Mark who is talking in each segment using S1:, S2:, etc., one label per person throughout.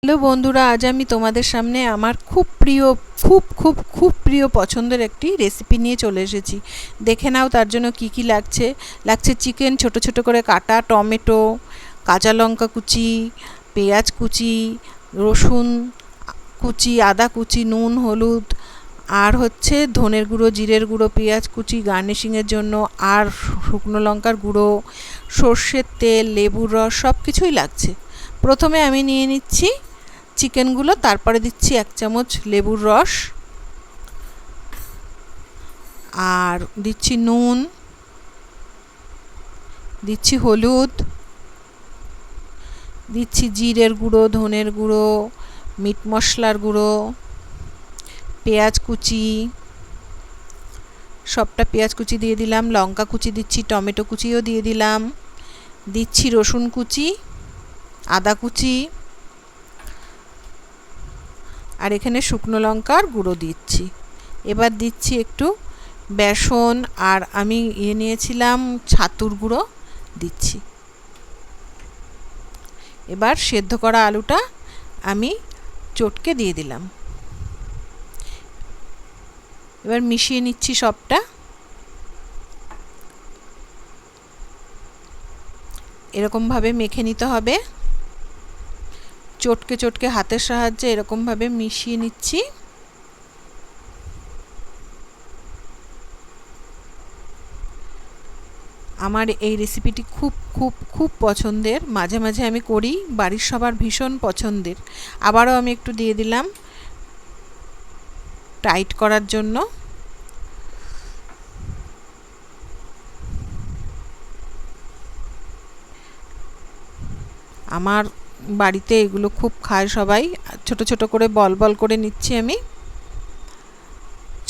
S1: Hello বন্ধুরা, আজ আমি তোমাদের সামনে আমার খুব প্রিয় পছন্দের একটি রেসিপি নিয়ে চলে এসেছি। দেখে নাও তার জন্য কি কি লাগছে। চিকেন ছোট ছোট করে কাটা, টমেটো, কাঁচা লঙ্কা কুচি, পেঁয়াজ কুচি, রসুন কুচি, আদা কুচি, নুন, হলুদ, আর হচ্ছে ধনের গুঁড়ো, জিরের গুঁড়ো, পেঁয়াজ কুচি গার্নিশিংয়ের জন্য, আর শুকনো লঙ্কার গুঁড়ো, সর্ষের তেল, লেবুর রস, সব কিছুই লাগছে। প্রথমে আমি নিয়ে নিচ্ছি চিকেনগুলো, তারপরে দিচ্ছি 1 চামচ লেবুর রস, আর দিচ্ছি নুন, দিচ্ছি হলুদ, দিচ্ছি জিরের গুঁড়ো, ধনের গুঁড়ো, মিট মশলার গুঁড়ো, পেঁয়াজ কুচি, সবটা পেঁয়াজ কুচি দিয়ে দিলাম, লঙ্কা কুচি দিচ্ছি, টমেটো কুচিও দিয়ে দিলাম, দিচ্ছি রসুন কুচি, আদা কুচি, আর এখানে শুকনো লঙ্কার গুঁড়ো দিচ্ছি। এবার দিচ্ছি একটু বেসন, আর আমি নিয়েছিলাম ছাতুর গুঁড়ো দিচ্ছি। এবার সেদ্ধ করা আলুটা আমি চটকে দিয়ে দিলাম। এবার মিশিয়ে নিচ্ছি সবটা। এরকমভাবে মেখে নিতে হবে, চটকে চটকে হাতের সাহায্যে এরকমভাবে মিশিয়ে নিচ্ছি। আমার এই রেসিপিটি খুব পছন্দের, মাঝে মাঝে আমি করি, বাড়ির সবার ভীষণ পছন্দের। আবারও আমি একটু দিয়ে দিলাম টাইট করার জন্য। আমার বাড়িতে এগুলো খুব খায় সবাই। ছোট ছোট করে বল বল করে নিচ্ছি আমি।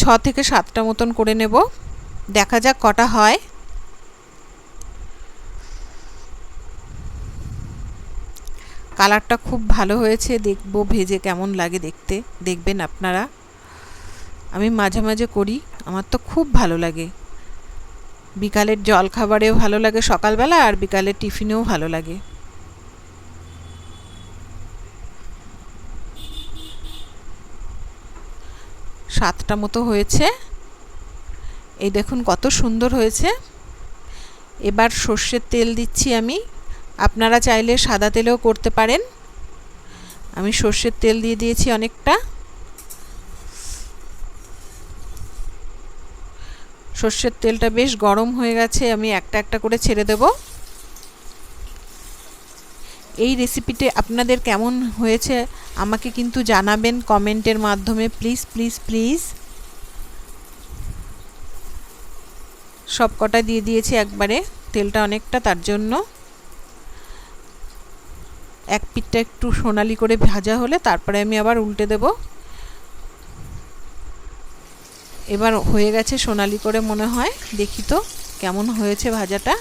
S1: 6 থেকে 7টা মতন করে নেব, দেখা যাক কটা হয়। কালারটা খুব ভালো হয়েছে, দেখবো ভেজে কেমন লাগে দেখতে, দেখবেন আপনারা। আমি মাঝে মাঝে করি, আমার তো খুব ভালো লাগে। বিকালের জল খাবারেও ভালো লাগে, সকালবেলা, আর বিকালের টিফিনেও ভালো লাগে। সাতটা মতো হয়েছে, এই দেখুন কত সুন্দর হয়েছে। এবার সর্ষের তেল দিচ্ছি আমি, আপনারা চাইলে সাদা তেলেও করতে পারেন। আমি সর্ষের তেল দিয়ে দিয়েছি অনেকটা। সর্ষের তেলটা বেশ গরম হয়ে গেছে, আমি একটা একটা করে ছেড়ে দেব। এই রেসিপিটি আপনাদের কেমন হয়েছে আমাকে কিন্তু জানাবেন কমেন্টের মাধ্যমে, প্লিজ প্লিজ প্লিজ। সব কটা দিয়ে দিয়েছি একবারে, তেলটা অনেকটা, তার জন্য। এক পিঠটা একটু সোনালি করে ভাজা হলে তারপরে আমি আবার উল্টে দেব। এবার হয়ে গেছে সোনালি করে মনে হয়, দেখি তো কেমন হয়েছে ভাজাটা।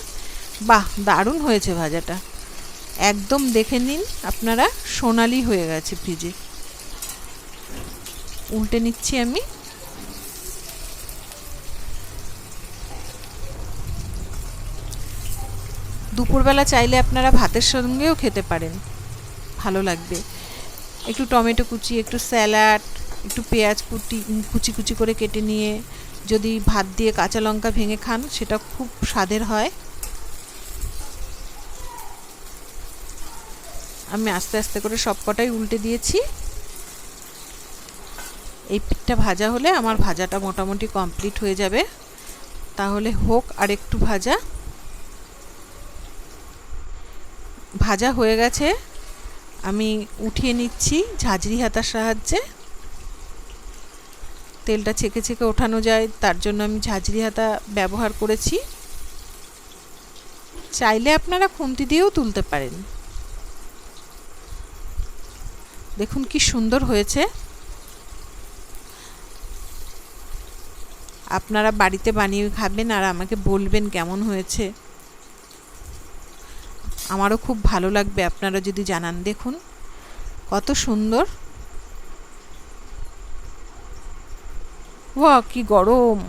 S1: বাহ, দারুণ হয়েছে ভাজাটা, একদম দেখে নিন আপনারা, সোনালি হয়ে গেছে ভেজে। উল্টে নিচ্ছি আমি। দুপুরবেলা চাইলে আপনারা ভাতের সঙ্গেও খেতে পারেন, ভালো লাগবে। একটু টমেটো কুচি, একটু স্যালাড, একটু পেঁয়াজ কুচি কুচি করে কেটে নিয়ে যদি ভাত দিয়ে কাঁচা লঙ্কা ভেঙে খান, সেটা খুব স্বাদের হয়। আমি আস্তে আস্তে করে সব কটাই উল্টে দিয়েছি। এই পিঠটা ভাজা হলে আমার ভাজাটা মোটামুটি কমপ্লিট হয়ে যাবে। তাহলে হোক আর একটু ভাজা। ভাজা হয়ে গেছে, আমি উঠিয়ে নিচ্ছি ঝাঁঝরি হাতার সাহায্যে। তেলটা ছেঁকে ছেঁকে ওঠানো যায়, তার জন্য আমি ঝাঁঝরি হাতা ব্যবহার করেছি। চাইলে আপনারা খুন্তি দিয়েও তুলতে পারেন। দেখুন কি সুন্দর হয়েছে। আপনারা বাড়িতে বানিয়ে খাবেন আর আমাকে বলবেন কেমন হয়েছে। আমারও খুব ভালো লাগবে আপনারা যদি জানান। দেখুন কত সুন্দর। ওয়াও, কি গরম।